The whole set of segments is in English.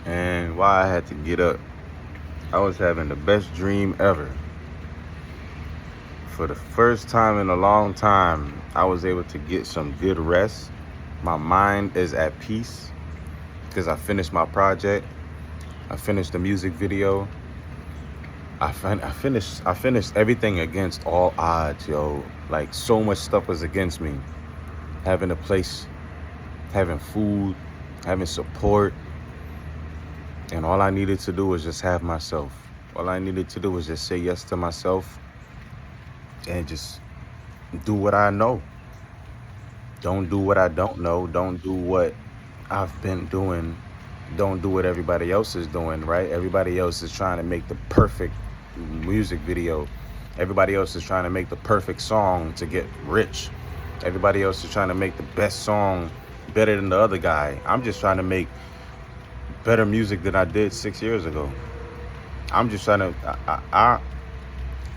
And why I had to get up, I was having the best dream ever. For the first time in a long time, I was able to get some good rest. My mind is at peace because I finished my project. I finished the music video. I finished everything against all odds, yo. Like, so much stuff was against me. Having a place, having food, having support. And all I needed to do was just have myself. All I needed to do was just say yes to myself and just do what I know. Don't do what I don't know. Don't do what I've been doing. Don't do what everybody else is doing, right? Everybody else is trying to make the perfect music video. Everybody else is trying to make the perfect song to get rich. Everybody else is trying to make the best song better than the other guy. I'm just trying to make better music than I did 6 years ago. I'm just trying to,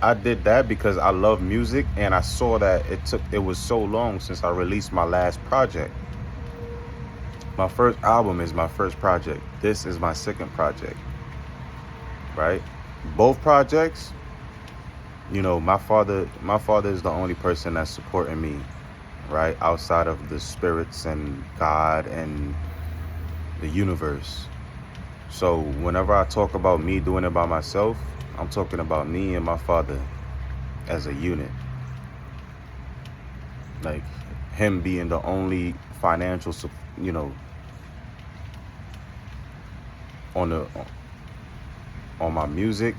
I did that because I love music, and I saw that it was so long since I released my last project. My first album is my first project. This is my second project, right? Both projects, you know, my father is the only person that's supporting me, right? Outside of the spirits and God and the universe. So whenever I talk about me doing it by myself, I'm talking about me and my father as a unit. Like, him being the only financial, you know, on my music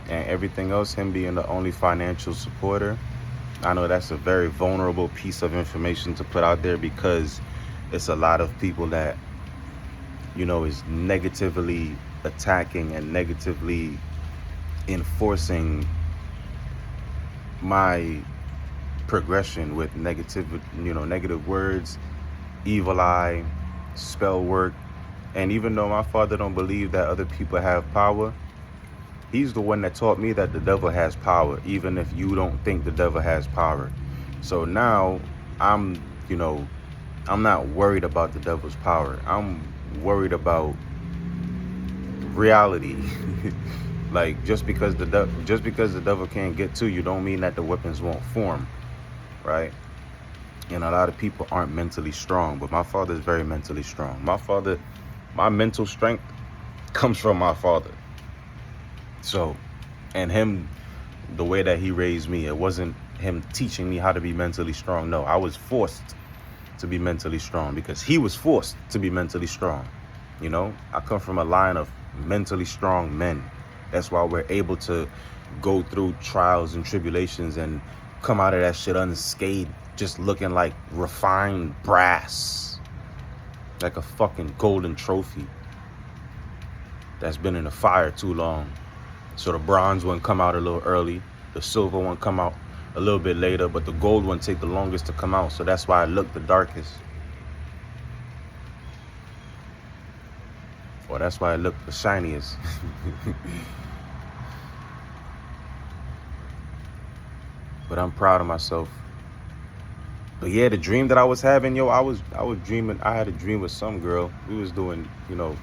and everything else, him being the only financial supporter. I know that's a very vulnerable piece of information to put out there because it's a lot of people that, you know, is negatively attacking and negatively enforcing my progression with negative words, evil eye, spell work. And even though my father don't believe that other people have power, he's the one that taught me that the devil has power, even if you don't think the devil has power. So now I'm not worried about the devil's power. I'm worried about reality. Like, just because the devil can't get to you don't mean that the weapons won't form, right? And a lot of people aren't mentally strong, but my father is very mentally strong. My mental strength comes from my father. So, and him, the way that he raised me, it wasn't him teaching me how to be mentally strong. No, I was forced to be mentally strong because he was forced to be mentally strong. You know, I come from a line of mentally strong men. That's why we're able to go through trials and tribulations and come out of that shit unscathed, just looking like refined brass, like a fucking golden trophy that's been in the fire too long. So the bronze one come out a little early, the silver one come out a little bit later, but the gold one take the longest to come out. So that's why I look the darkest. Or that's why I look the shiniest. But I'm proud of myself. But yeah, the dream that I was having, yo, I was dreaming. I had a dream with some girl. We was doing, you know,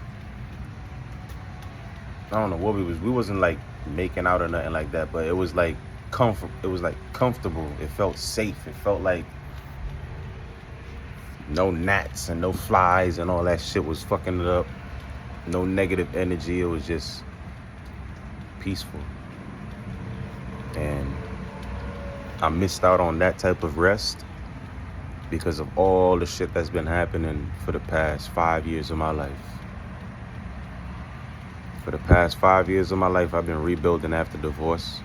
I don't know what we wasn't like making out or nothing like that, but it was like comfortable. It felt safe. It felt like no gnats and no flies and all that shit was fucking it up. No negative energy. It was just peaceful. And I missed out on that type of rest because of all the shit that's been happening for the past 5 years of my life. For the past 5 years of my life, I've been rebuilding after divorce.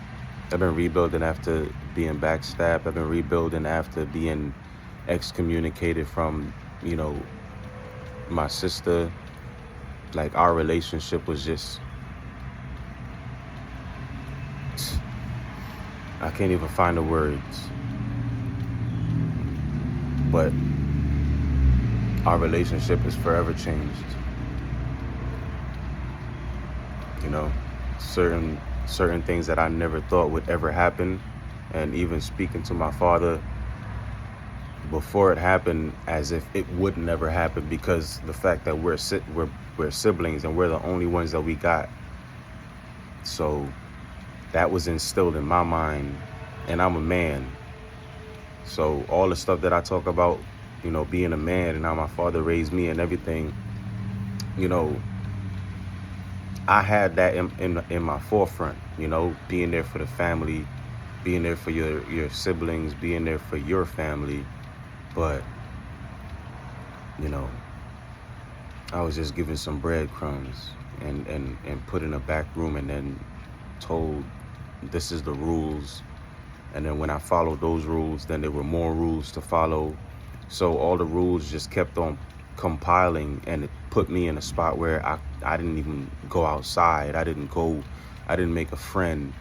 I've been rebuilding after being backstabbed. I've been rebuilding after being excommunicated from, you know, my sister. Like, our relationship was just, I can't even find the words. But our relationship is forever changed. You know, certain things that I never thought would ever happen. And even speaking to my father before it happened as if it would never happen, because the fact that we're siblings and we're the only ones that we got. So that was instilled in my mind, and I'm a man. So all the stuff that I talk about, you know, being a man and how my father raised me and everything, you know, I had that in my forefront, you know, being there for the family, being there for your siblings, being there for your family. But, you know, I was just given some breadcrumbs and put in a back room and then told this is the rules. And then when I followed those rules, then there were more rules to follow. So all the rules just kept on compiling, and it put me in a spot where I didn't even go outside. I didn't make a friend.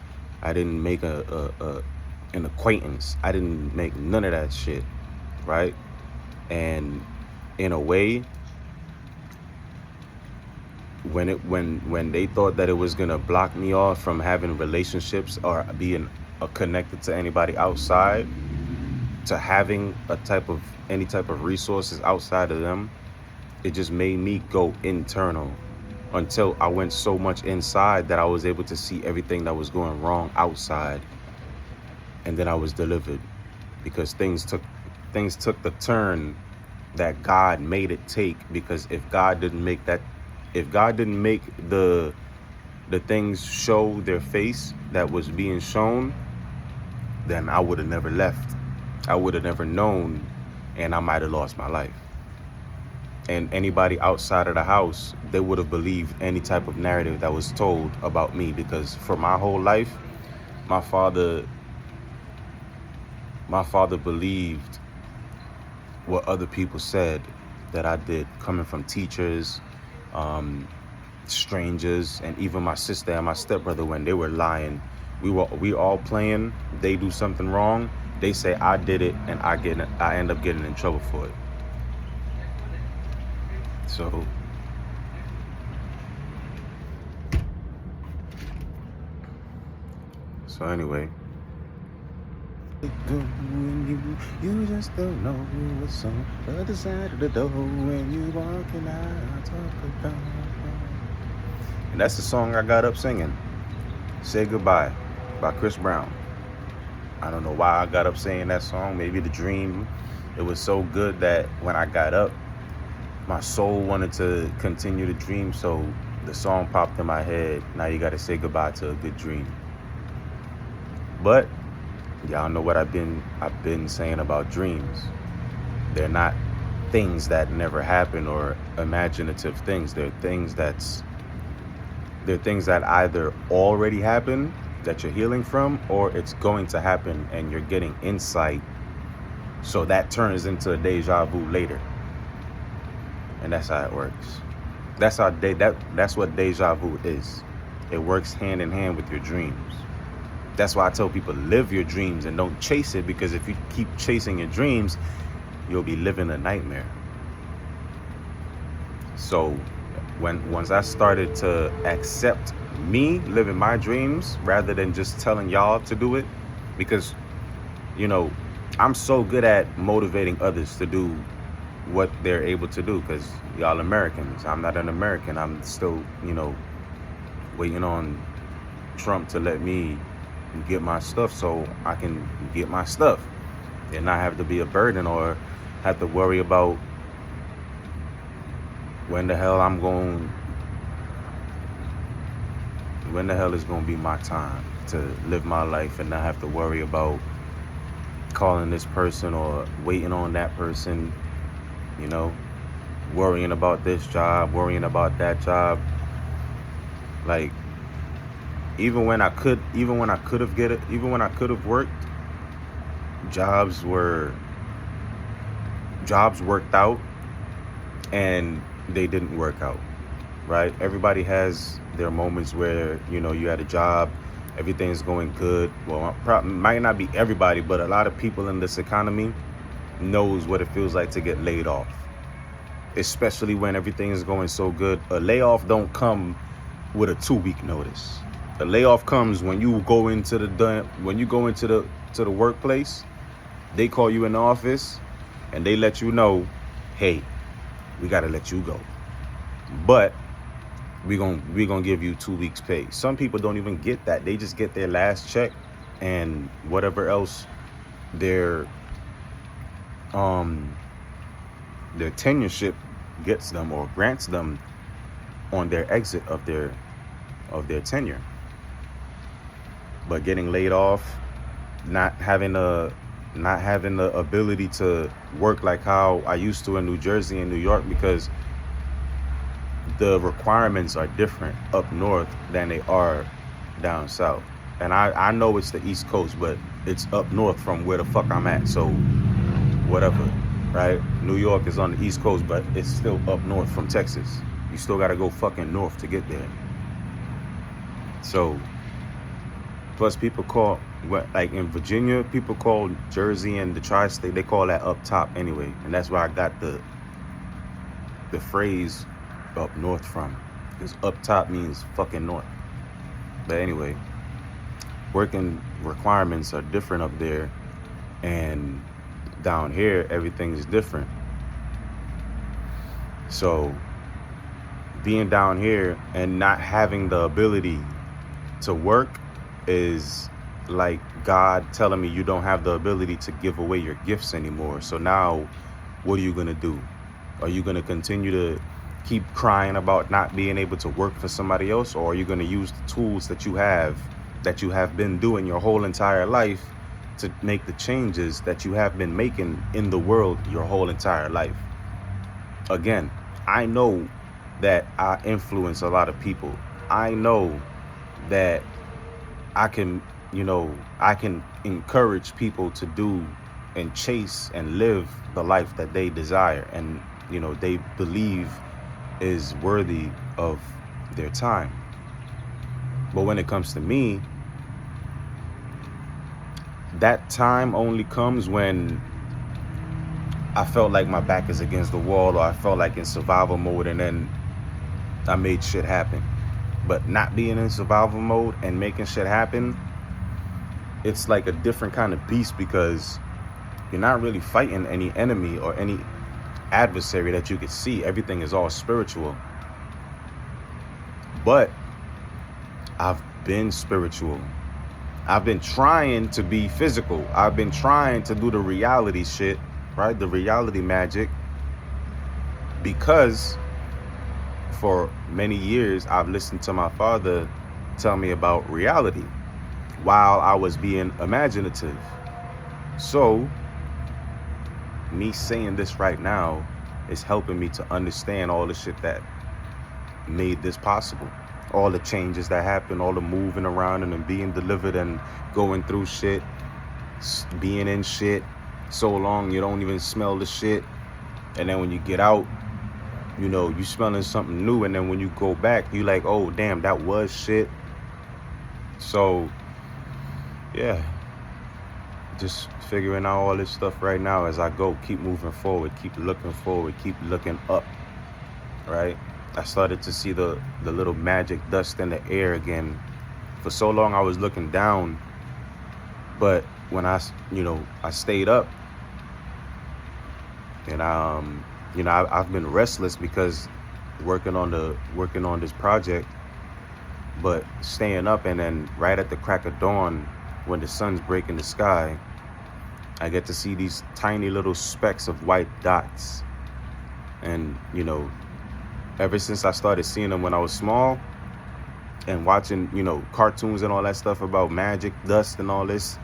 I didn't make an acquaintance. I didn't make none of that shit, right? And in a way, when they thought that it was gonna block me off from having relationships or being connected to anybody outside, to having any type of resources outside of them, it just made me go internal until I went so much inside that I was able to see everything that was going wrong outside. And then I was delivered, because things took the turn that God made it take. Because if God didn't make the things show their face that was being shown, then I would have never left. I would have never known, and I might have lost my life. And anybody outside of the house, they would have believed any type of narrative that was told about me, because for my whole life, my father believed what other people said that I did, coming from teachers, strangers, and even my sister and my stepbrother. When they were lying, we all playing, they do something wrong, they say I did it, and I end up getting in trouble for it. So anyway, you just don't know what's on the other side of the door when you walking out, talk about. And that's the song I got up singing, Say Goodbye by Chris Brown. I don't know why I got up saying that song. Maybe the dream, it was so good that when I got up, my soul wanted to continue to dream, so the song popped in my head. Now you gotta say goodbye to a good dream. But y'all know what I've been saying about dreams. They're not things that never happen or imaginative things. They're things that either already happened that you're healing from, or it's going to happen and you're getting insight, so that turns into a deja vu later. And that's how it works. That's what deja vu is. It works hand in hand with your dreams. That's why I tell people, live your dreams and don't chase it, because if you keep chasing your dreams, you'll be living a nightmare. So once I started to accept me living my dreams rather than just telling y'all to do it, because, you know, I'm so good at motivating others to do what they're able to do, because y'all Americans. I'm not an American. I'm still, you know, waiting on Trump to let me get my stuff so I can get my stuff and not have to be a burden or have to worry about when the hell is going to be my time to live my life, and not have to worry about calling this person or waiting on that person, you know, worrying about this job, worrying about that job. Like, even when I could have worked, jobs worked out and they didn't work out, right? Everybody has their moments where, you know, you had a job, everything's going good. Well, might not be everybody, but a lot of people in this economy knows what it feels like to get laid off, especially when everything is going so good. A layoff don't come with a 2-week notice. A layoff comes when you go into the workplace. They call you in the office and they let you know, hey, we gotta let you go, but we gonna give you 2 weeks pay. Some people don't even get that. They just get their last check and whatever else their tenureship gets them or grants them on their exit of their tenure. But getting laid off, not having the ability to work like how I used to in New Jersey and New York, because the requirements are different up north than they are down south. And I know it's the East Coast, but it's up north from where the fuck I'm at. So whatever, right? New York is on the East Coast, but it's still up north from Texas. You still got to go fucking north to get there. So, plus people call, like in Virginia, people call Jersey and the tri-state, they call that up top anyway. And that's where I got the phrase up north from, because up top means fucking north. But anyway, working requirements are different up there, and down here everything is different. So being down here and not having the ability to work is like God telling me you don't have the ability to give away your gifts anymore. So now what are you gonna do? Are you gonna continue to keep crying about not being able to work for somebody else, or are you going to use the tools that you have been doing your whole entire life to make the changes that you have been making in the world your whole entire life? Again, I know that I influence a lot of people. I know that I can encourage people to do and chase and live the life that they desire and they believe is worthy of their time. But when it comes to me, that time only comes when I felt like my back is against the wall, or I felt like in survival mode, and then I made shit happen. But not being in survival mode and making shit happen, it's like a different kind of beast, because you're not really fighting any enemy or any adversary that you could see. Everything is all spiritual. But I've been spiritual. I've been trying to be physical. I've been trying to do the reality shit, right? The reality magic, because for many years I've listened to my father tell me about reality while I was being imaginative. So me saying this right now is helping me to understand all the shit that made this possible. All the changes that happened, all the moving around and then being delivered and going through shit, being in shit so long you don't even smell the shit. And then when you get out, you smelling something new. And then when you go back, you like, oh, damn, that was shit. So, yeah. Just figuring out all this stuff right now as I go. Keep moving forward. Keep looking forward. Keep looking up. Right? I started to see the little magic dust in the air again. For so long I was looking down, but when I stayed up, and I've been restless because working on this project, but staying up, and then right at the crack of dawn, when the sun's breaking the sky, I get to see these tiny little specks of white dots. And, ever since I started seeing them when I was small and watching, cartoons and all that stuff about magic, dust and all this,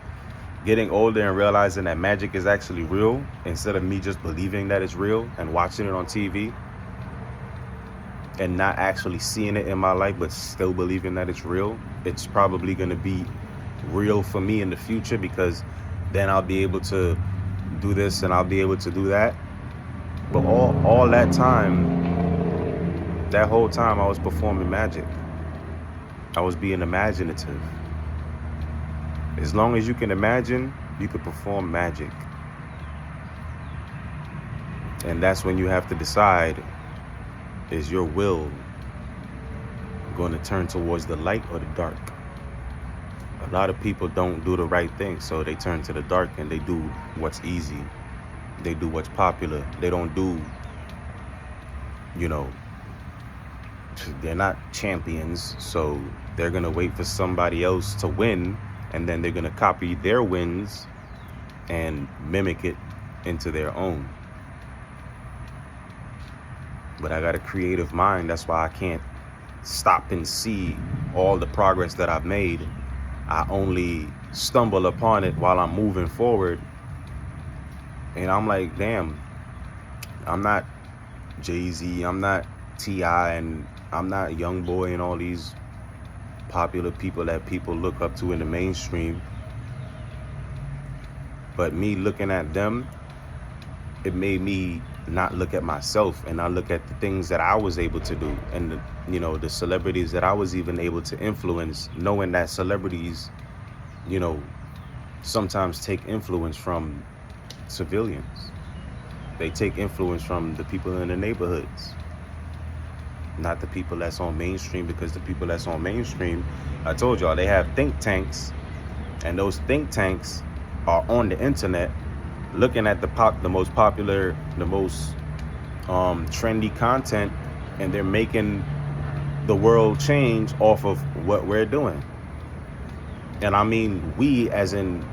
getting older and realizing that magic is actually real instead of me just believing that it's real and watching it on TV and not actually seeing it in my life, but still believing that it's real. It's probably going to be real for me in the future, because then I'll be able to do this and I'll be able to do that. But all that time, that whole time, I was performing magic. I was being imaginative. As long as you can imagine, you can perform magic. And that's when you have to decide, is your will going to turn towards the light or the dark? A lot of people don't do the right thing, so they turn to the dark and they do what's easy. They do what's popular. They don't do, you know, they're not champions, so they're going to wait for somebody else to win, and then they're going to copy their wins and mimic it into their own. But I got a creative mind. That's why I can't stop and see all the progress that I've made. I only stumble upon it while I'm moving forward. And I'm like, damn, I'm not Jay-Z, I'm not T.I., and I'm not Young Boy and all these popular people that people look up to in the mainstream. But me looking at them, it made me not look at myself and not look at the things that I was able to do, and the celebrities that I was even able to influence, knowing that celebrities, sometimes take influence from civilians. They take influence from the people in the neighborhoods, not the people that's on mainstream, because the people that's on mainstream, I told y'all, they have think tanks, and those think tanks are on the internet looking at the most popular, the most trendy content, and they're making the world change off of what we're doing. And I mean we as in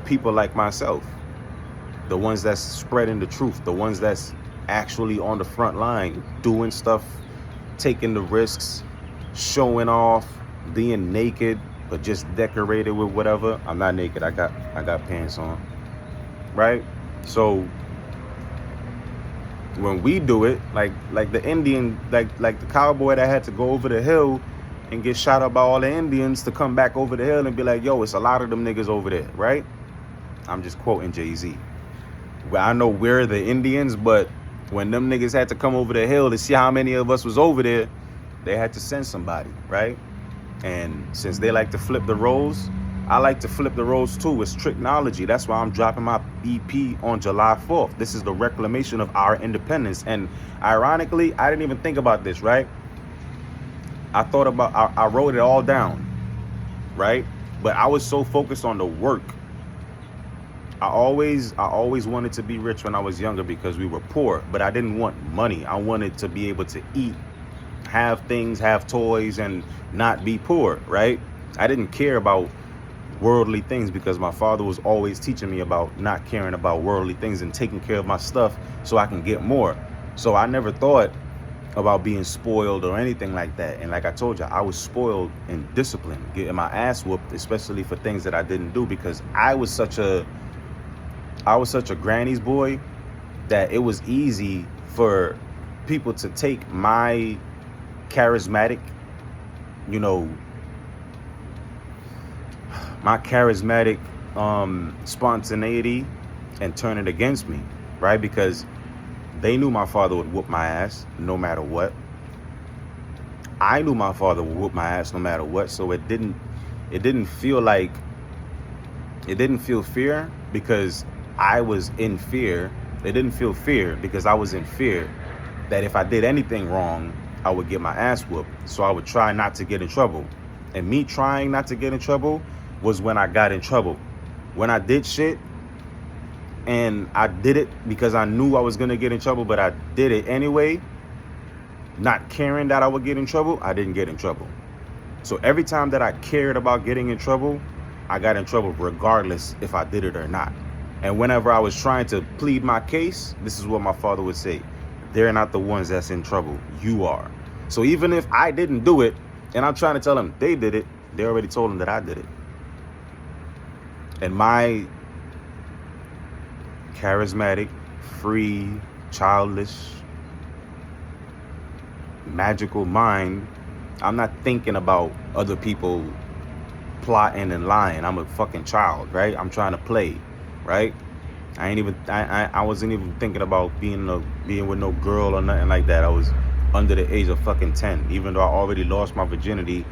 people like myself, the ones that's spreading the truth, the ones that's actually on the front line, doing stuff, taking the risks, showing off, being naked, but just decorated with whatever. I'm not naked, I got pants on, right? So when we do it, like the Indian, like the cowboy that had to go over the hill and get shot up by all the Indians to come back over the hill and be like, yo, it's a lot of them niggas over there, right? I'm just quoting Jay-Z. Well, I know we're the Indians, but when them niggas had to come over the hill to see how many of us was over there, they had to send somebody, right? And since they like to flip the roles, I like to flip the roles too with Tricknology. That's why I'm dropping my EP on July 4th. This is the reclamation of our independence. And ironically, I didn't even think about this, right? I wrote it all down, right? But I was so focused on the work. I always wanted to be rich when I was younger because we were poor, but I didn't want money. I wanted to be able to eat, have things, have toys, and not be poor, right? I didn't care about worldly things because my father was always teaching me about not caring about worldly things and taking care of my stuff so I can get more. So I never thought about being spoiled or anything like that. And like I told you, I was spoiled and disciplined, getting my ass whooped, especially for things that I didn't do, because I was such a granny's boy that it was easy for people to take my charismatic, spontaneity and turn it against me, right? Because they knew my father would whoop my ass no matter what. I knew my father would whoop my ass no matter what. So it didn't feel fear because I was in fear. It didn't feel fear because I was in fear that if I did anything wrong, I would get my ass whooped. So I would try not to get in trouble. And me trying not to get in trouble was when I got in trouble. When I did shit and I did it because I knew I was gonna get in trouble, but I did it anyway, not caring that I would get in trouble, I didn't get in trouble. So every time that I cared about getting in trouble, I got in trouble regardless if I did it or not. And whenever I was trying to plead my case, this is what my father would say: they're not the ones that's in trouble, you are. So even if I didn't do it and I'm trying to tell them they did it, they already told them that I did it. And my charismatic, free, childish, magical mind, I'm not thinking about other people plotting and lying. I'm a fucking child, right? I'm trying to play, right? I wasn't even thinking about being with no girl or nothing like that. I was under the age of fucking 10. Even though I already lost my virginity,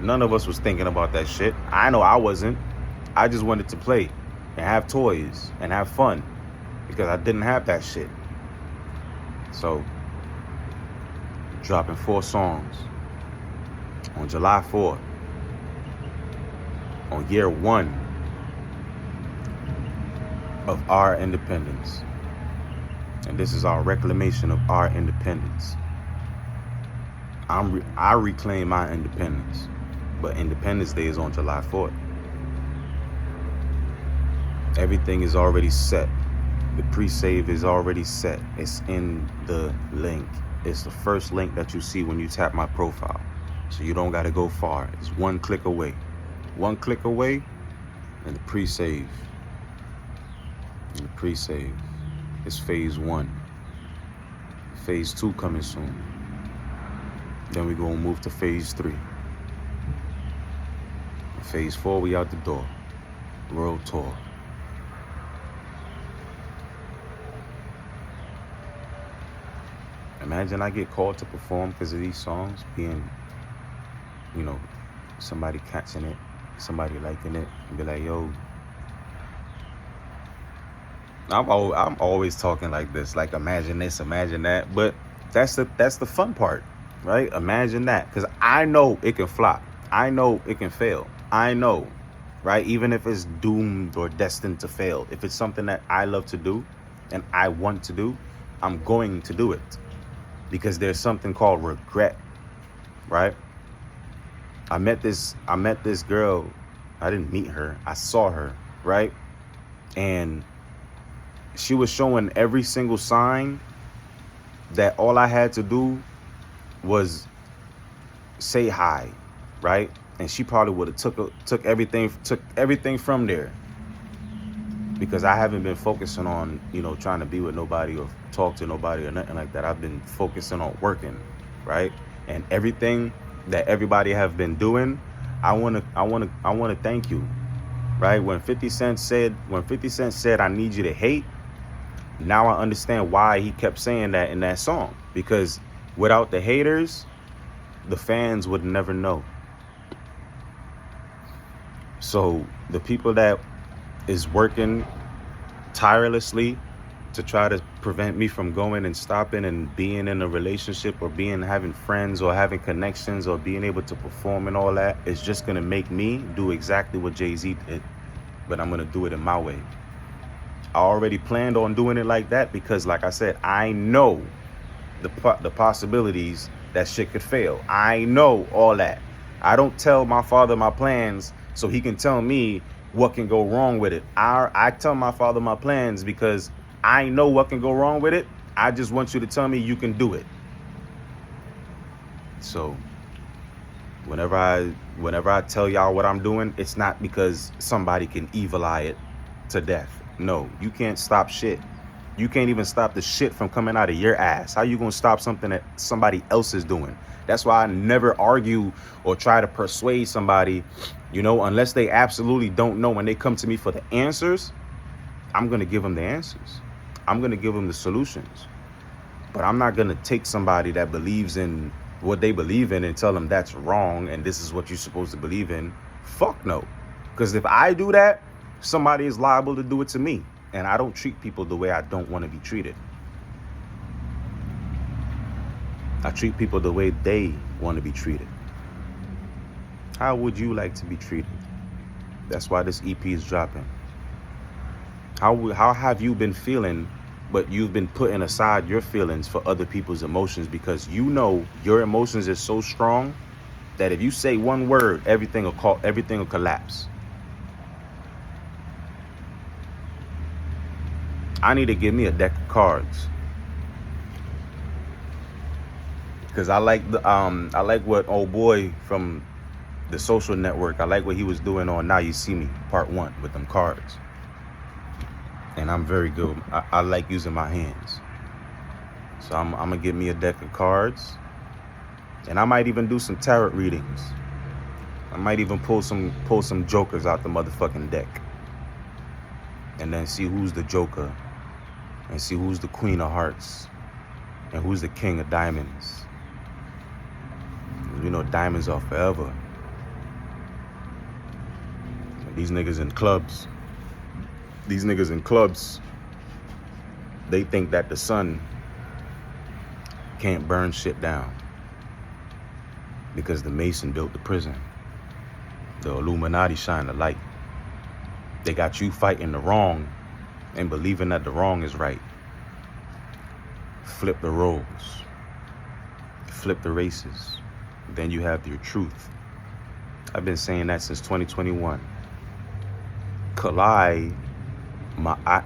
none of us was thinking about that shit. I know I wasn't. I just wanted to play and have toys and have fun because I didn't have that shit. So, dropping 4 songs on July 4th, on year 1. of our independence. And this is our reclamation of our independence. I reclaim my independence, but Independence Day is on July 4th. Everything is already set. The pre-save is already set. It's in the link. It's the first link that you see when you tap my profile. So you don't got to go far. It's one click away. One click away, and the pre-save. And the pre-save is phase 1. Phase 2 coming soon. Then we're going to move to phase 3. Phase 4, we out the door. World tour. Imagine I get called to perform because of these songs, being, you know, somebody catching it, somebody liking it, and be like, yo. I'm always talking like this, like imagine this, imagine that. But that's the fun part, right? Imagine that, because I know it can flop. I know it can fail. I know, right? Even if it's doomed or destined to fail, if it's something that I love to do and I want to do, I'm going to do it. Because there's something called regret, right? I met this girl. I didn't meet her. I saw her, right? And she was showing every single sign that all I had to do was say hi, right? And she probably would have took everything from there. Because I haven't been focusing on, you know, trying to be with nobody or talk to nobody or nothing like that. I've been focusing on working, right? And everything that everybody have been doing, I wanna thank you, right? When 50 Cent said I need you to hate, now I understand why he kept saying that in that song. Because without the haters, the fans would never know. So the people that is working tirelessly to try to prevent me from going and stopping and being in a relationship or having friends or having connections or being able to perform and all that, is just going to make me do exactly what Jay-Z did, but I'm going to do it in my way. I already planned on doing it like that because, like I said, I know the possibilities that shit could fail. I know all that. I don't tell my father my plans so he can tell me what can go wrong with it. I tell my father my plans because I know what can go wrong with it. I just want you to tell me you can do it. So whenever I tell y'all what I'm doing, it's not because somebody can evil eye it to death. No, you can't stop shit. You can't even stop the shit from coming out of your ass. How you gonna stop something that somebody else is doing? That's why I never argue or try to persuade somebody, you know, unless they absolutely don't know. When they come to me for the answers, I'm going to give them the answers. I'm going to give them the solutions. But I'm not going to take somebody that believes in what they believe in and tell them that's wrong and this is what you're supposed to believe in. Fuck no. Because if I do that, somebody is liable to do it to me. And I don't treat people the way I don't want to be treated. I treat people the way they want to be treated. How would you like to be treated? That's why this EP is dropping. How have you been feeling, but you've been putting aside your feelings for other people's emotions because you know your emotions is so strong that if you say one word, everything will collapse. I need to give me a deck of cards. Because I like what old boy from The Social Network, I like what he was doing on Now You See Me, part 1, with them cards. And I'm very good. I like using my hands. So I'm gonna get me a deck of cards. And I might even do some tarot readings. I might even pull some jokers out the motherfucking deck. And then see who's the joker. And see who's the queen of hearts. And who's the king of diamonds. You know, diamonds are forever. These niggas in clubs, they think that the sun can't burn shit down because the Mason built the prison. The Illuminati shine the light. They got you fighting the wrong and believing that the wrong is right. Flip the roles. Flip the races. Then you have your truth. I've been saying that since 2021. Kalai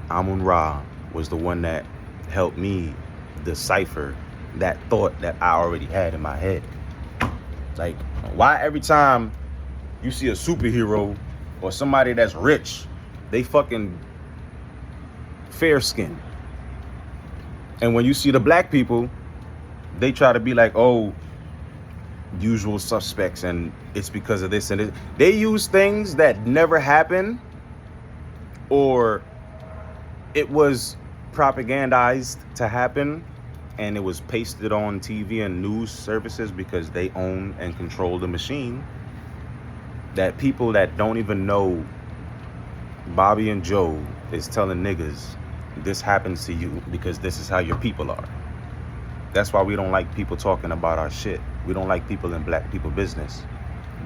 Amun-Ra was the one that helped me decipher that thought that I already had in my head. Like, why every time you see a superhero or somebody that's rich, they fucking fair skin? And when you see the black people, they try to be like, oh, usual suspects, and it's because of this and this. They use things that never happened, or it was propagandized to happen, and it was pasted on TV and news services because they own and control the machine. That people that don't even know Bobby and Joe is telling niggas, this happens to you because this is how your people are. That's why we don't like people talking about our shit. We don't like people in black people business.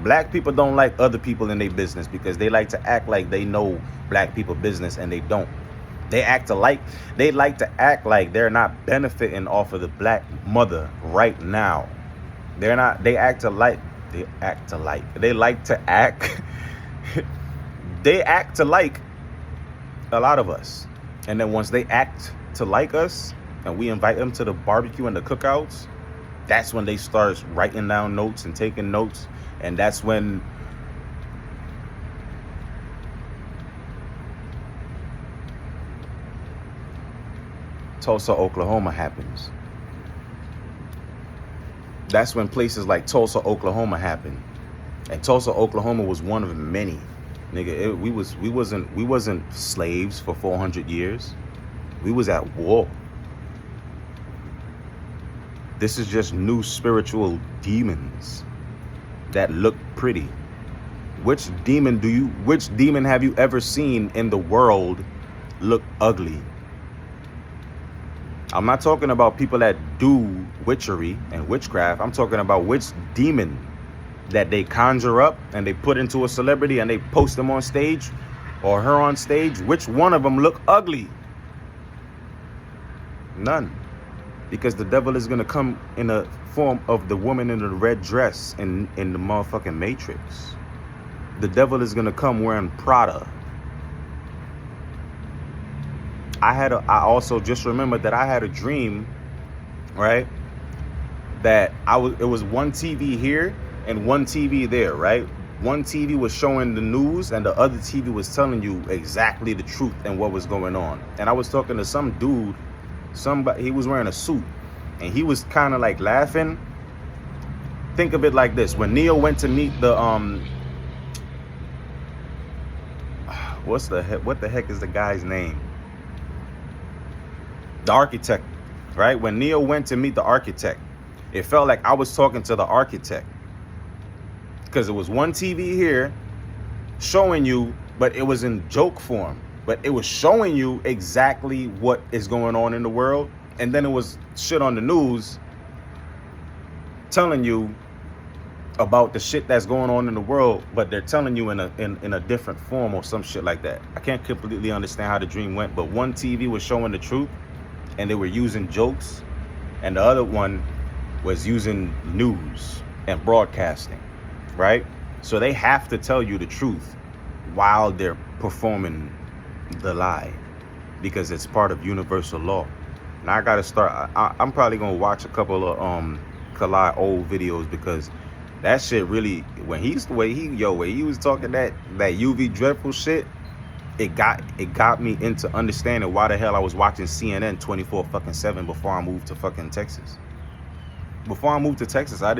Black people don't like other people in their business because they like to act like they know black people business, and they don't. They like to act like they're not benefiting off of the black mother right now. They like to act they act to like a lot of us. And then once they act to like us and we invite them to the barbecue and the cookouts, that's when they start writing down notes and taking notes. And that's when Tulsa, Oklahoma happens. That's when places like Tulsa, Oklahoma happen. And Tulsa, Oklahoma was one of many. Nigga, we wasn't slaves for 400 years. We was at war. This is just new spiritual demons that look pretty. Which demon have you ever seen in the world look ugly? I'm not talking about people that do witchery and witchcraft. I'm talking about which demon that they conjure up and they put into a celebrity and they post them on stage or her on stage. Which one of them look ugly? None. Because the devil is going to come in the form of the woman in the red dress in the motherfucking Matrix. The devil is going to come wearing Prada. I also just remembered that I had a dream, right? That it was one TV here and one TV there, right? One TV was showing the news and the other TV was telling you exactly the truth and what was going on. And I was talking to some dude, he was wearing a suit and he was kind of like laughing. Think of it like this. When Neo went to meet the, what the heck is the guy's name? The architect, right? When Neo went to meet the architect, it felt like I was talking to the architect because it was one TV here showing you, but it was in joke form, but it was showing you exactly what is going on in the world. And then it was shit on the news telling you about the shit that's going on in the world, but they're telling you in a different form or some shit like that. I can't completely understand how the dream went, but one TV was showing the truth and they were using jokes, and the other one was using news and broadcasting, right? So they have to tell you the truth while they're performing the lie, because it's part of universal law. Now I gotta start. I'm probably gonna watch a couple of Kalai old videos, because that shit really, when he was talking that UV dreadful shit, it got me into understanding why the hell I was watching CNN 24/7 before I moved to fucking Texas. Before I moved to Texas, before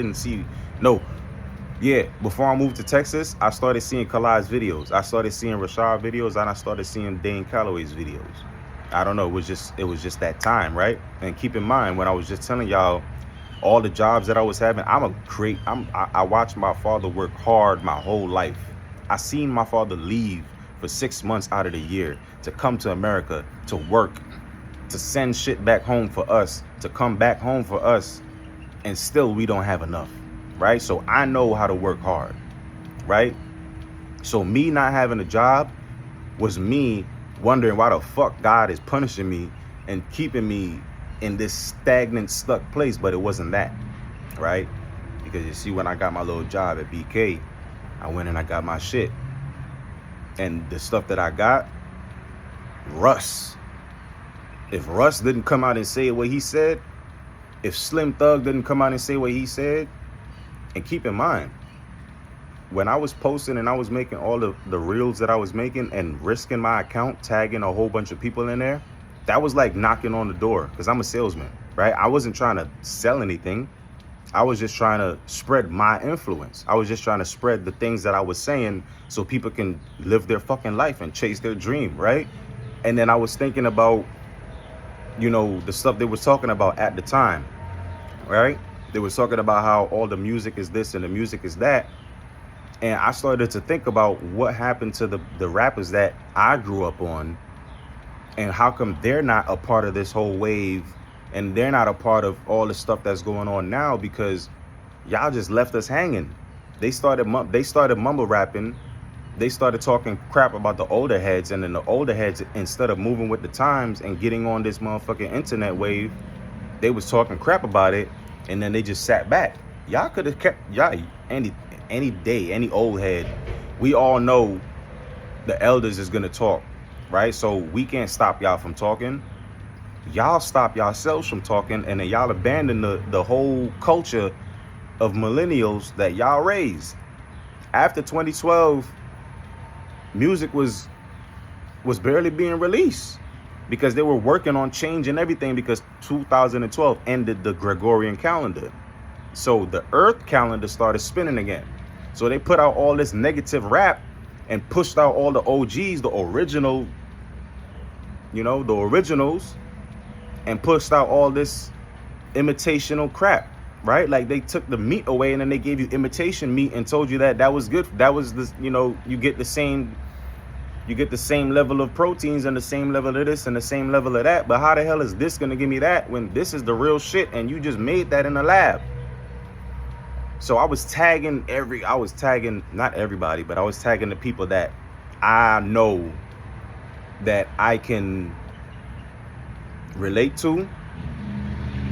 I moved to Texas, I started seeing Kalai's videos. I started seeing Rashad videos, and I started seeing Dane Calloway's videos. I don't know, it was just that time, right? And keep in mind, when I was just telling y'all all the jobs that I was having, I watched my father work hard my whole life. I seen my father leave for 6 months out of the year to come to America to work, to send shit back home for us, to come back home for us, and still we don't have enough, right? So I know how to work hard, right? So me not having a job was me wondering why the fuck God is punishing me and keeping me in this stagnant, stuck place. But it wasn't that, right? Because you see, when I got my little job at BK, I went and I got my shit. And the stuff that I got, Russ. If Russ didn't come out and say what he said, if Slim Thug didn't come out and say what he said, and keep in mind, when I was posting and I was making all the reels that I was making and risking my account, tagging a whole bunch of people in there, that was like knocking on the door, because I'm a salesman, right? I wasn't trying to sell anything. I was just trying to spread my influence. I was just trying to spread the things that I was saying so people can live their fucking life and chase their dream, right? And then I was thinking about, you know, the stuff they was talking about at the time, right? They was talking about how all the music is this and the music is that. And I started to think about what happened to the rappers that I grew up on, and how come they're not a part of this whole wave, and they're not a part of all the stuff that's going on now, because y'all just left us hanging. They started mumble rapping. They started talking crap about the older heads, and then the older heads, instead of moving with the times and getting on this motherfucking internet wave, they was talking crap about it, and then they just sat back. Y'all could have kept, y'all, any day, any old head, we all know the elders is gonna talk, right? So we can't stop y'all from talking. Y'all stop yourselves from talking, and then y'all abandon the whole culture of millennials that y'all raised. After 2012, music was barely being released because they were working on changing everything, because 2012 ended the Gregorian calendar. So the Earth calendar started spinning again. So they put out all this negative rap and pushed out all the OGs, the original, you know, the originals, and pushed out all this imitational crap, right? Like they took the meat away and then they gave you imitation meat and told you that was good. That was the, you know, you get the same level of proteins and the same level of this and the same level of that. But how the hell is this gonna give me that when this is the real shit and you just made that in the lab? So I was tagging not everybody, but I was tagging the people that I know that I can relate to,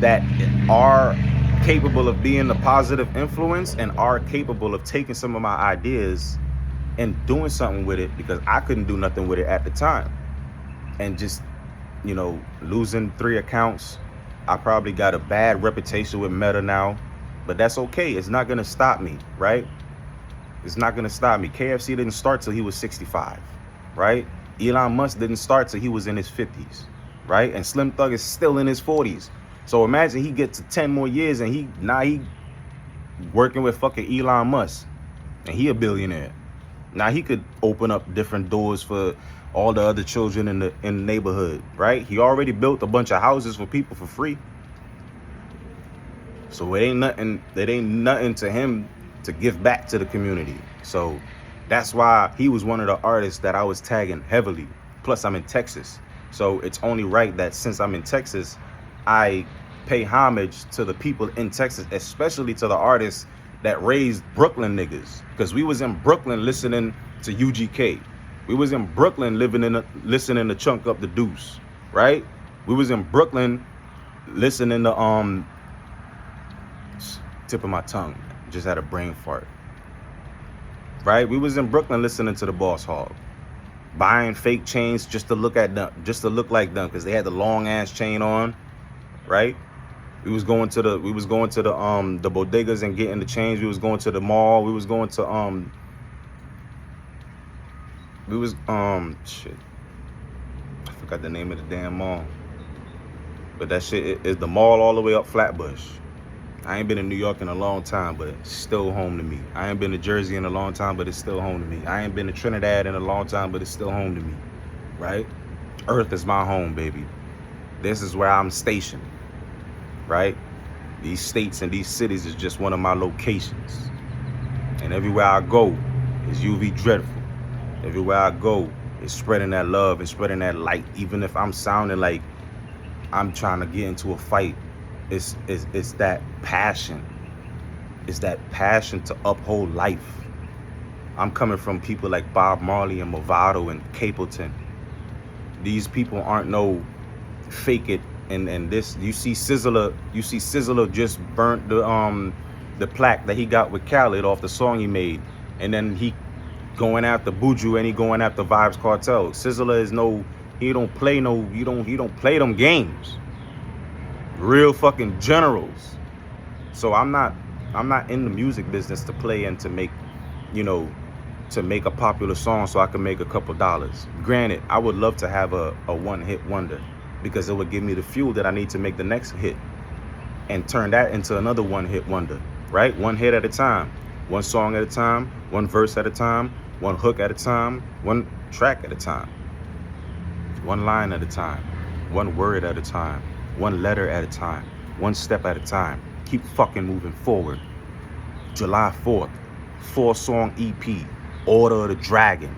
that are capable of being a positive influence and are capable of taking some of my ideas and doing something with it, because I couldn't do nothing with it at the time. And just, you know, losing 3 accounts, I probably got a bad reputation with Meta now. But that's okay. It's not going to stop me, right? It's not going to stop me. KFC didn't start till he was 65, right? Elon Musk didn't start till he was in his 50s, right? And Slim Thug is still in his 40s. So imagine he gets to 10 more years and he working with fucking Elon Musk, and he a billionaire. Now he could open up different doors for all the other children in the neighborhood, right? He already built a bunch of houses for people for free. So it ain't nothing to him to give back to the community. So that's why he was one of the artists that I was tagging heavily. Plus I'm in Texas. So it's only right that since I'm in Texas, I pay homage to the people in Texas, especially to the artists that raised Brooklyn niggas. Because we was in Brooklyn listening to UGK. We was in Brooklyn listening to Chunk Up the Deuce, right? We was in Brooklyn listening to tip of my tongue, just had a brain fart, right? We was in Brooklyn listening to the Boss Hog, buying fake chains just to look at them, just to look like them, because they had the long ass chain on, right? We was going to the bodegas and getting the chains. We was going to the mall. We was going to shit, I forgot the name of the damn mall, but that shit is the mall all the way up Flatbush. I ain't been in New York in a long time, but it's still home to me. I ain't been to Jersey in a long time, but it's still home to me. I ain't been to Trinidad in a long time, but it's still home to me, right? Earth is my home, baby. This is where I'm stationed, right? These states and these cities is just one of my locations. And everywhere I go is UV Dreadful. Everywhere I go is spreading that love and spreading that light. Even if I'm sounding like I'm trying to get into a fight, it's that passion. It's that passion to uphold life. I'm coming from people like Bob Marley and Movado and Capleton, These people aren't no fake it. And this, you see Sizzler just burnt the plaque that he got with Khaled off the song he made, and then he going after Buju and he going after Vibes Cartel. Sizzler is he don't play them games. Real fucking generals. So I'm not in the music business to play and to make, to make a popular song so I can make a couple dollars. Granted, I would love to have a one-hit wonder, because it would give me the fuel that I need to make the next hit and turn that into another one-hit wonder, right? One hit at a time, one song at a time, one verse at a time, one hook at a time, one track at a time, one line at a time, one word at a time, one letter at a time, one step at a time. Keep fucking moving forward. July 4th, 4-song EP, Order of the Dragon.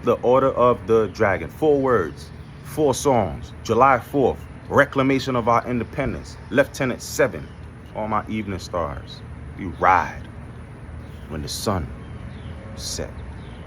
The Order of the Dragon, 4 words, 4 songs. July 4th, Reclamation of our independence. Lieutenant 7, all my evening stars. We ride when the sun sets.